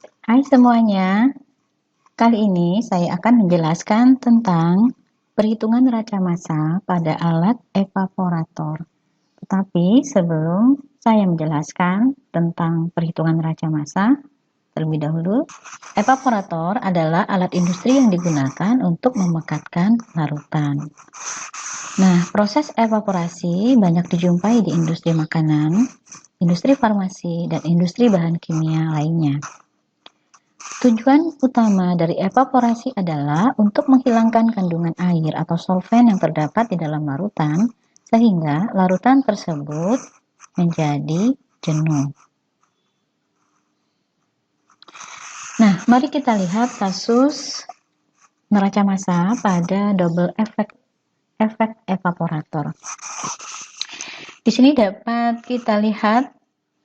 Hai semuanya, kali ini saya akan menjelaskan tentang perhitungan neraca massa pada alat evaporator. Tetapi sebelum saya menjelaskan tentang perhitungan neraca massa, terlebih dahulu, evaporator adalah alat industri yang digunakan untuk memekatkan larutan. Nah, proses evaporasi banyak dijumpai di industri makanan, industri farmasi, dan industri bahan kimia lainnya. Tujuan utama dari evaporasi adalah untuk menghilangkan kandungan air atau solvent yang terdapat di dalam larutan, sehingga larutan tersebut menjadi jenuh. Nah, mari kita lihat kasus neraca massa pada double efek evaporator. Di sini dapat kita lihat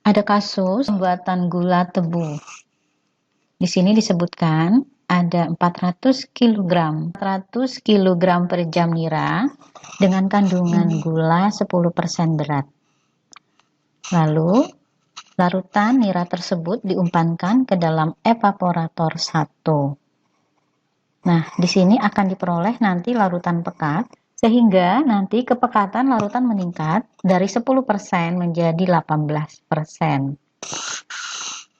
ada kasus pembuatan gula tebu. Di sini disebutkan ada 400 kg per jam nira dengan kandungan gula 10% berat. Lalu, larutan nira tersebut diumpankan ke dalam evaporator 1. Nah, di sini akan diperoleh nanti larutan pekat, sehingga nanti kepekatan larutan meningkat dari 10% menjadi 18%.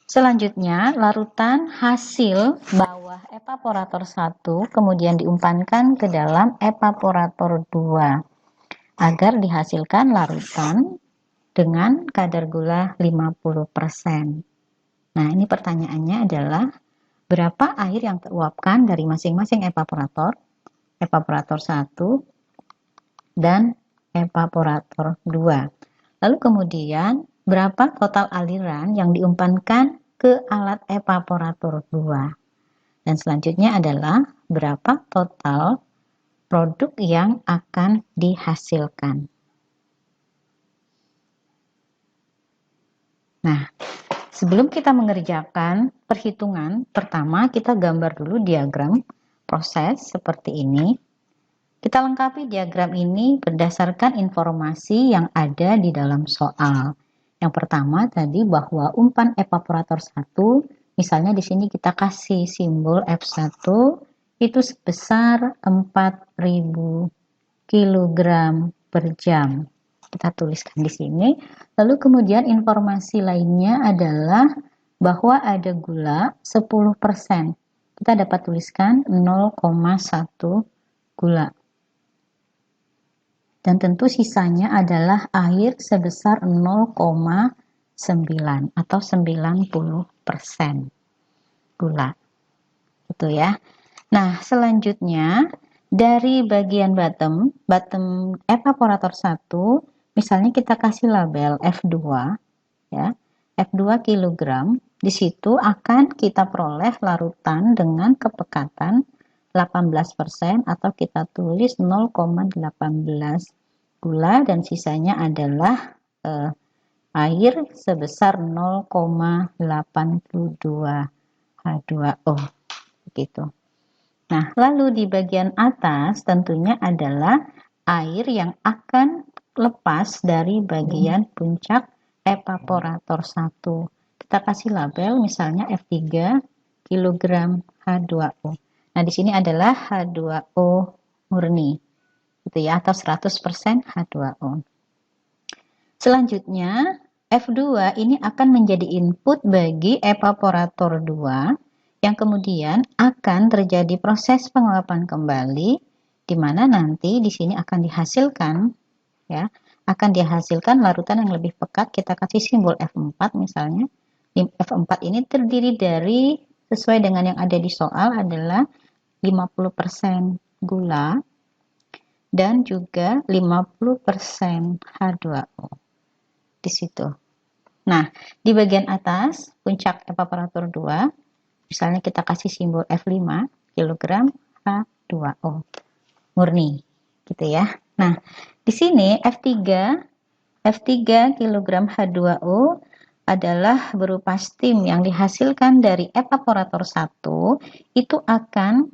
Selanjutnya, larutan hasil bawah evaporator 1 kemudian diumpankan ke dalam evaporator 2 agar dihasilkan larutan dengan kadar gula 50%. Nah, ini pertanyaannya adalah berapa air yang teruapkan dari masing-masing evaporator 1 dan evaporator 2. Lalu kemudian berapa total aliran yang diumpankan ke alat evaporator 2. Dan selanjutnya adalah berapa total produk yang akan dihasilkan. Nah, sebelum kita mengerjakan perhitungan, pertama kita gambar dulu diagram proses seperti ini. Kita lengkapi diagram ini berdasarkan informasi yang ada di dalam soal. Yang pertama tadi bahwa umpan evaporator 1, misalnya di sini kita kasih simbol F1 itu sebesar 4000 kg per jam. Kita tuliskan di sini. Lalu kemudian informasi lainnya adalah bahwa ada gula 10%. Kita dapat tuliskan 0,1 gula. Dan tentu sisanya adalah air sebesar 0,9 atau 90% gula. Gitu ya. Nah, selanjutnya dari bagian bottom evaporator 1, misalnya kita kasih label F2 ya. F2 kilogram, di situ akan kita peroleh larutan dengan kepekatan 18% atau kita tulis 0,18 gula dan sisanya adalah air sebesar 0,82 H2O begitu. Nah, lalu di bagian atas tentunya adalah air yang akan lepas dari bagian puncak evaporator 1. Kita kasih label misalnya F3 kilogram H2O. Nah, di sini adalah H2O murni, gitu ya, atau 100% H2O. Selanjutnya, F2 ini akan menjadi input bagi evaporator 2, yang kemudian akan terjadi proses penguapan kembali, di mana nanti di sini akan dihasilkan, ya, akan dihasilkan larutan yang lebih pekat. Kita kasih simbol F4 misalnya. F4 ini terdiri dari, sesuai dengan yang ada di soal, adalah 50% gula dan juga 50% H2O di situ. Nah, di bagian atas puncak evaporator 2, misalnya kita kasih simbol F5 kilogram H2O murni, gitu ya. Nah, di sini F3 kilogram H2O adalah berupa steam yang dihasilkan dari evaporator 1, itu akan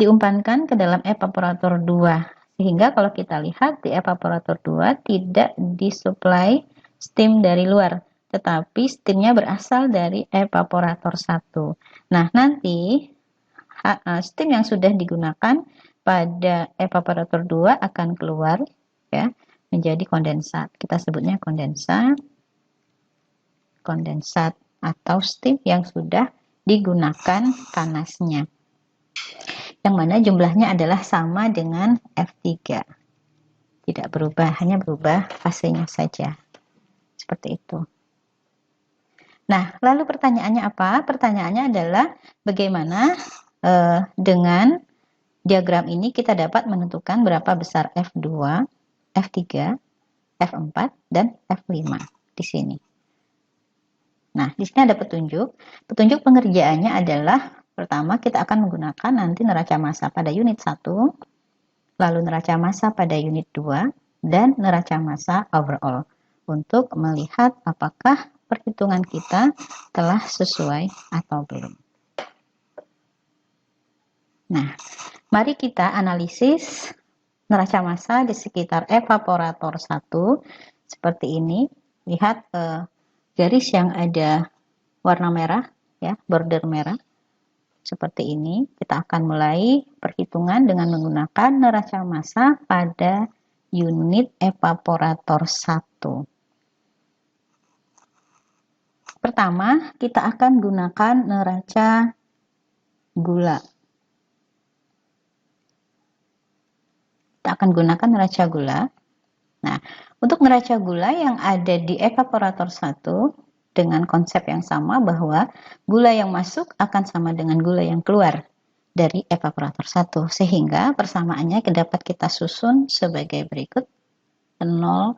diumpankan ke dalam evaporator 2. Sehingga kalau kita lihat di evaporator 2 tidak disuplai steam dari luar, tetapi steamnya berasal dari evaporator 1. Nah, nanti steam yang sudah digunakan pada evaporator 2 akan keluar ya menjadi kondensat. Kita sebutnya kondensat atau steam yang sudah digunakan panasnya. Yang mana jumlahnya adalah sama dengan F3. Tidak berubah, hanya berubah fasenya saja. Seperti itu. Nah, lalu pertanyaannya apa? Pertanyaannya adalah bagaimana dengan diagram ini kita dapat menentukan berapa besar F2, F3, F4, dan F5 di sini. Nah, di sini ada petunjuk. Petunjuk pengerjaannya adalah pertama kita akan menggunakan nanti neraca massa pada unit 1, lalu neraca massa pada unit 2, dan neraca massa overall untuk melihat apakah perhitungan kita telah sesuai atau belum. Nah, mari kita analisis neraca massa di sekitar evaporator 1 seperti ini. Lihat garis yang ada warna merah ya, border merah. Seperti ini, kita akan mulai perhitungan dengan menggunakan neraca massa pada unit evaporator 1. Pertama, kita akan gunakan neraca gula. Kita akan gunakan neraca gula. Nah, untuk neraca gula yang ada di evaporator 1 dengan konsep yang sama bahwa gula yang masuk akan sama dengan gula yang keluar dari evaporator 1. Sehingga persamaannya dapat kita susun sebagai berikut. 0,1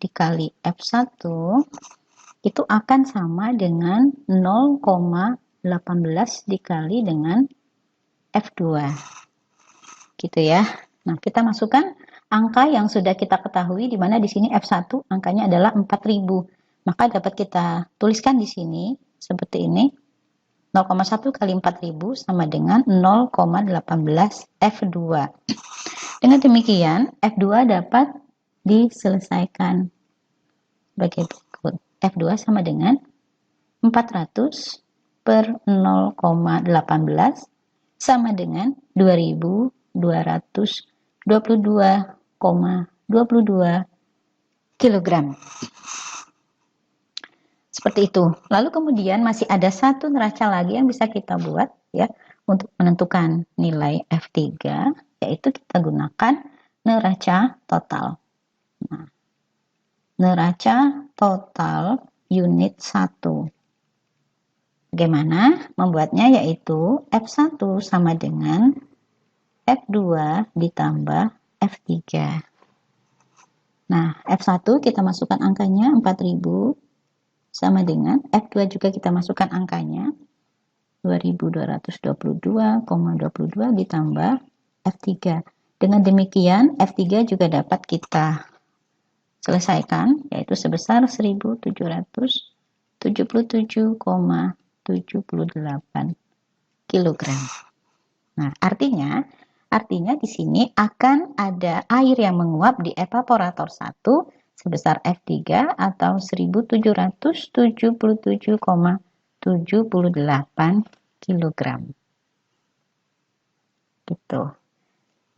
dikali F1 itu akan sama dengan 0,18 dikali dengan F2. Gitu ya. Nah, kita masukkan angka yang sudah kita ketahui di mana di sini F1 angkanya adalah 4000. Maka dapat kita tuliskan di sini seperti ini. 0,1 kali 4000 sama dengan 0,18 F2. Dengan demikian, F2 dapat diselesaikan sebagai berikut. F2 sama dengan 400 per 0,18 sama dengan 2222,22 kg. Seperti itu. Lalu kemudian masih ada satu neraca lagi yang bisa kita buat ya untuk menentukan nilai F3, yaitu kita gunakan neraca total. Nah, neraca total unit 1. Bagaimana membuatnya? Yaitu F1 sama dengan F2 ditambah F3. Nah, F1 kita masukkan angkanya 4000 sama dengan F2 juga kita masukkan angkanya 2222,22 ditambah F3. Dengan demikian F3 juga dapat kita selesaikan yaitu sebesar 1777,78 kg. Nah, artinya di sini akan ada air yang menguap di evaporator 1 sebesar F3 atau 1777,78 kg. Gitu.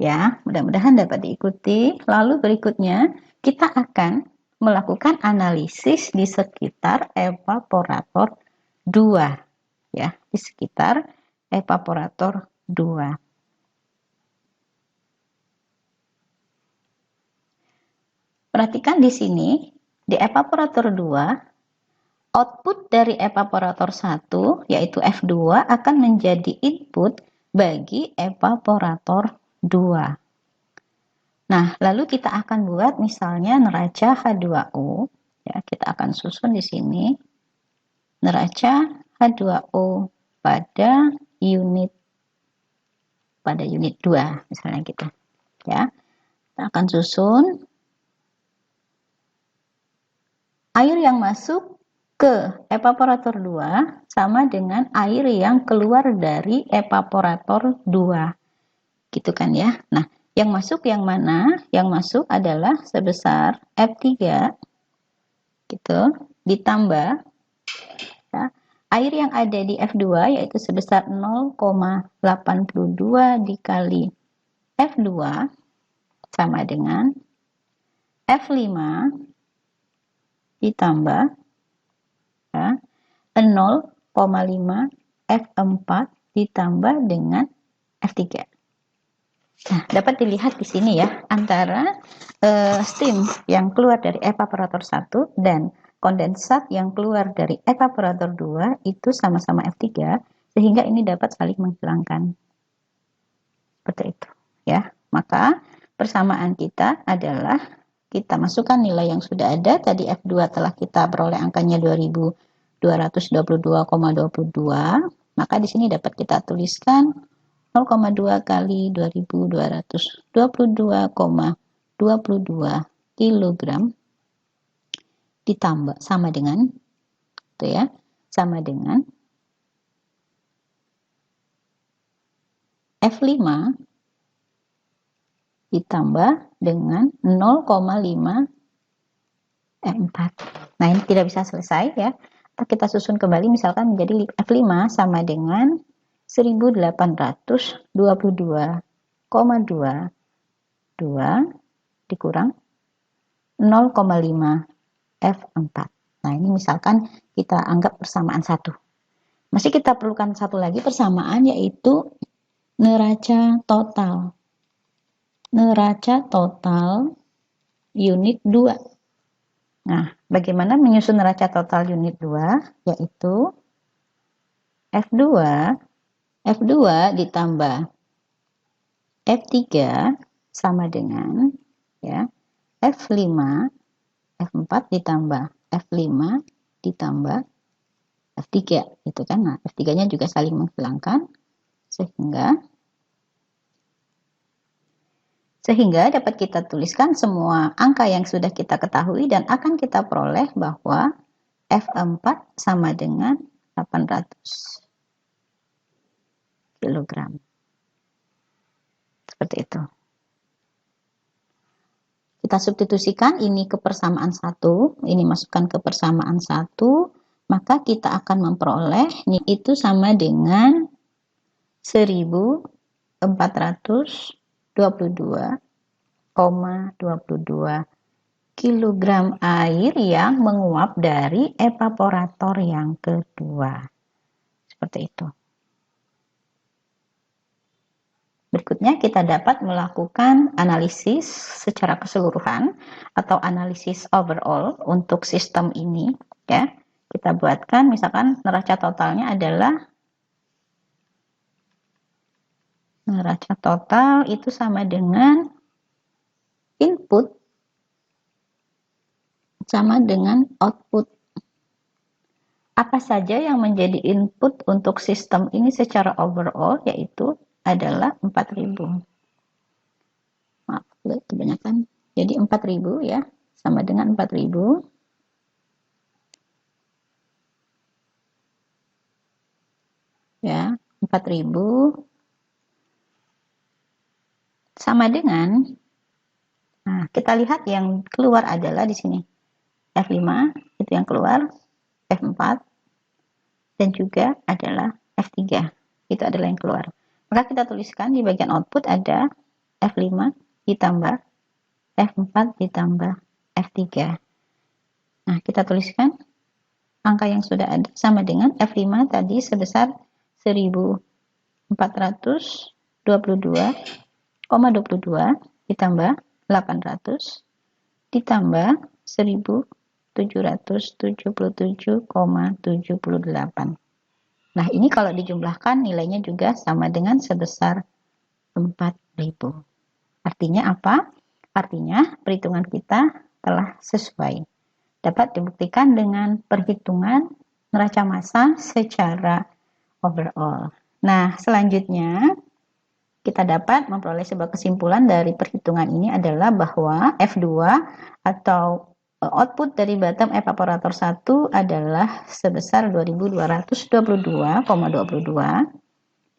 Ya, mudah-mudahan dapat diikuti. Lalu berikutnya kita akan melakukan analisis di sekitar evaporator 2 ya, di sekitar evaporator 2. Perhatikan di sini di evaporator 2 output dari evaporator 1 yaitu F2 akan menjadi input bagi evaporator 2. Nah, lalu kita akan buat misalnya neraca H2O. Ya, kita akan susun di sini neraca H2O pada unit 2 misalnya gitu. Ya. Kita akan susun air yang masuk ke evaporator 2 sama dengan air yang keluar dari evaporator 2. Gitu kan ya. Nah, yang masuk yang mana? Yang masuk adalah sebesar F3 gitu ditambah ya, air yang ada di F2 yaitu sebesar 0,82 dikali F2 sama dengan F5 ditambah ya, 0,5 F4 ditambah dengan F3. Nah, dapat dilihat di sini ya, antara steam yang keluar dari evaporator 1 dan kondensat yang keluar dari evaporator 2 itu sama-sama F3, sehingga ini dapat saling menghilangkan. Seperti itu ya. Maka persamaan kita adalah kita masukkan nilai yang sudah ada. Tadi F2 telah kita peroleh angkanya 2222,22. Maka di sini dapat kita tuliskan 0,2 kali 2222,22 kilogram ditambah sama dengan itu ya, sama dengan F5 ditambah dengan 0,5 F4. Nah, ini tidak bisa selesai ya. Kita susun kembali, misalkan menjadi F5 sama dengan 1822,22 dikurang 0,5 F4. Nah, ini misalkan kita anggap persamaan satu. Masih kita perlukan satu lagi persamaan, yaitu neraca total. Neraca total unit 2. Nah, bagaimana menyusun neraca total unit 2? Yaitu F2 ditambah F3 sama dengan ya, F5, F4 ditambah F5 ditambah F3 gitu kan. Nah, F3-nya juga saling menghilangkan sehingga dapat kita tuliskan semua angka yang sudah kita ketahui dan akan kita peroleh bahwa F4 sama dengan 800 kg. Seperti itu. Kita substitusikan ini ke persamaan 1, ini masukkan ke persamaan 1, maka kita akan memperoleh ini itu sama dengan 1422,22 kilogram air yang menguap dari evaporator yang kedua. Seperti itu. Berikutnya kita dapat melakukan analisis secara keseluruhan atau analisis overall untuk sistem ini ya. Kita buatkan misalkan neraca totalnya adalah neraca total itu sama dengan input sama dengan output. Apa saja yang menjadi input untuk sistem ini secara overall, yaitu adalah 4000. Maaf, kebanyakan. Jadi 4000 ya, sama dengan 4000. Ya, 4000 sama dengan, nah kita lihat yang keluar adalah di sini F5 itu yang keluar, F4 dan juga adalah F3 itu adalah yang keluar. Maka kita tuliskan di bagian output ada F5 ditambah F4 ditambah F3. Nah, kita tuliskan angka yang sudah ada sama dengan F5 tadi sebesar 1422,22 ditambah 800 ditambah 1777,78. Nah, ini kalau dijumlahkan nilainya juga sama dengan sebesar 4000. Artinya apa? Artinya perhitungan kita telah sesuai. Dapat dibuktikan dengan perhitungan neraca massa secara overall. Nah, selanjutnya kita dapat memperoleh sebuah kesimpulan dari perhitungan ini adalah bahwa F2 atau output dari bottom evaporator 1 adalah sebesar 2222,22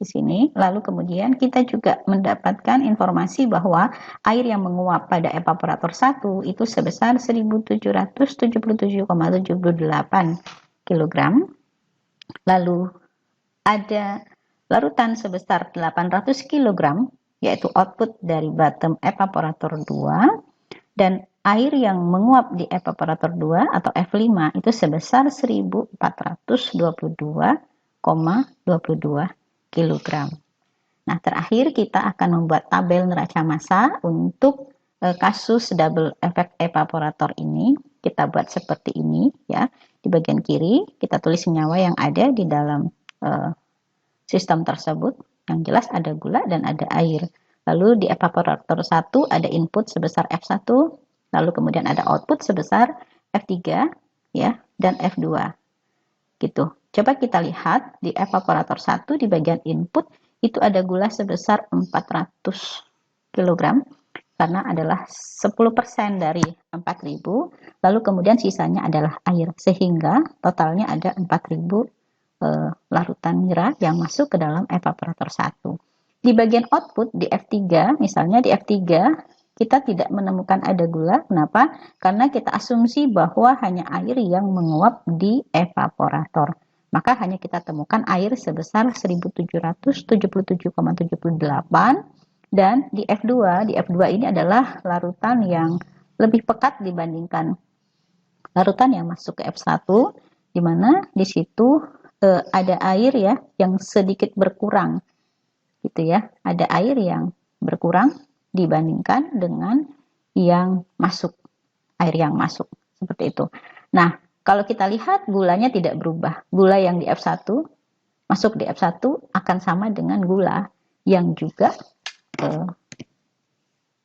di sini. Lalu kemudian kita juga mendapatkan informasi bahwa air yang menguap pada evaporator 1 itu sebesar 1777,78 kg. Lalu ada larutan sebesar 800 kg, yaitu output dari bottom evaporator 2, dan air yang menguap di evaporator 2 atau F5 itu sebesar 1422,22 kg. Nah, terakhir kita akan membuat tabel neraca massa untuk kasus double effect evaporator ini. Kita buat seperti ini ya. Di bagian kiri kita tulis senyawa yang ada di dalam sistem tersebut. Yang jelas ada gula dan ada air. Lalu di evaporator 1 ada input sebesar F1, lalu kemudian ada output sebesar F3 ya dan F2. Gitu. Coba kita lihat di evaporator 1 di bagian input itu ada gula sebesar 400 kg karena adalah 10% dari 4000, lalu kemudian sisanya adalah air sehingga totalnya ada 4000 larutan nira yang masuk ke dalam evaporator 1. Di bagian output di F3, misalnya di F3 kita tidak menemukan ada gula. Kenapa? Karena kita asumsi bahwa hanya air yang menguap di evaporator. Maka hanya kita temukan air sebesar 1777,78, dan di F2 ini adalah larutan yang lebih pekat dibandingkan larutan yang masuk ke F1, di mana di situ ada air ya yang sedikit berkurang gitu ya, ada air yang berkurang dibandingkan dengan yang masuk, air yang masuk seperti itu. Nah, kalau kita lihat gulanya tidak berubah, gula yang di F1 masuk di F1 akan sama dengan gula yang juga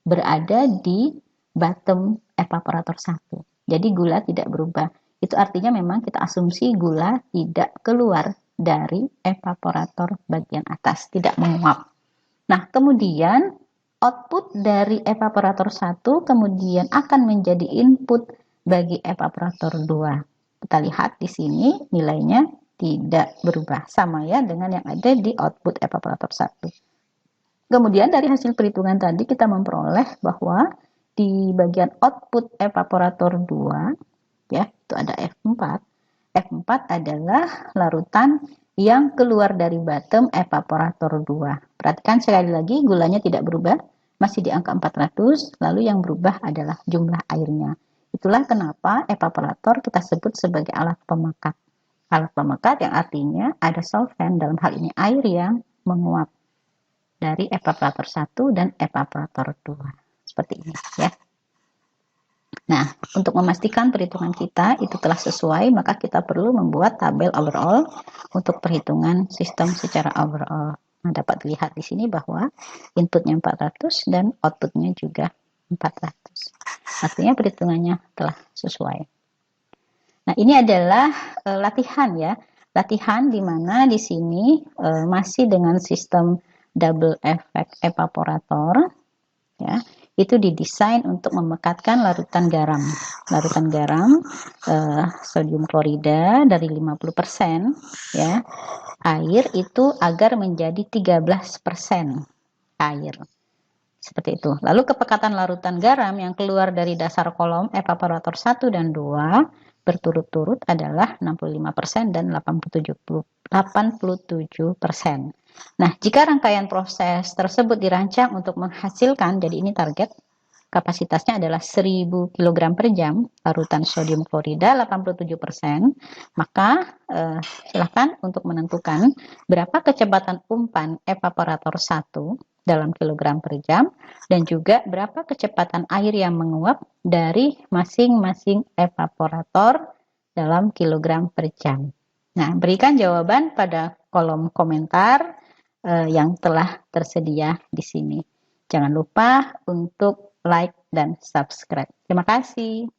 berada di bottom evaporator 1. Jadi gula tidak berubah. Itu artinya memang kita asumsi gula tidak keluar dari evaporator bagian atas, tidak menguap. Nah, kemudian output dari evaporator 1 kemudian akan menjadi input bagi evaporator 2. Kita lihat di sini nilainya tidak berubah, sama ya dengan yang ada di output evaporator 1. Kemudian dari hasil perhitungan tadi kita memperoleh bahwa di bagian output evaporator 2 ya, itu ada F4. F4 adalah larutan yang keluar dari bottom evaporator 2. Perhatikan sekali lagi gulanya tidak berubah, masih di angka 400, lalu yang berubah adalah jumlah airnya. Itulah kenapa evaporator kita sebut sebagai alat pemekat. Alat pemekat yang artinya ada solvent, dalam hal ini air yang menguap dari evaporator 1 dan evaporator 2. Seperti ini ya. Nah, untuk memastikan perhitungan kita itu telah sesuai, maka kita perlu membuat tabel overall untuk perhitungan sistem secara overall. Nah, dapat dilihat di sini bahwa inputnya 400 dan outputnya juga 400. Artinya perhitungannya telah sesuai. Nah, ini adalah latihan ya. Latihan di mana di sini masih dengan sistem double effect evaporator ya. Itu didesain untuk memekatkan larutan garam. Larutan garam sodium klorida dari 50% ya. Air itu agar menjadi 13% air. Seperti itu. Lalu kepekatan larutan garam yang keluar dari dasar kolom evaporator 1 dan 2 berturut-turut adalah 65% dan 87%. Nah, jika rangkaian proses tersebut dirancang untuk menghasilkan, jadi ini target, kapasitasnya adalah 1000 kg per jam, larutan sodium klorida 87%, maka silakan untuk menentukan berapa kecepatan umpan evaporator 1 dalam kilogram per jam, dan juga berapa kecepatan air yang menguap dari masing-masing evaporator dalam kilogram per jam. Nah, berikan jawaban pada kolom komentar yang telah tersedia di sini. Jangan lupa untuk like dan subscribe. Terima kasih.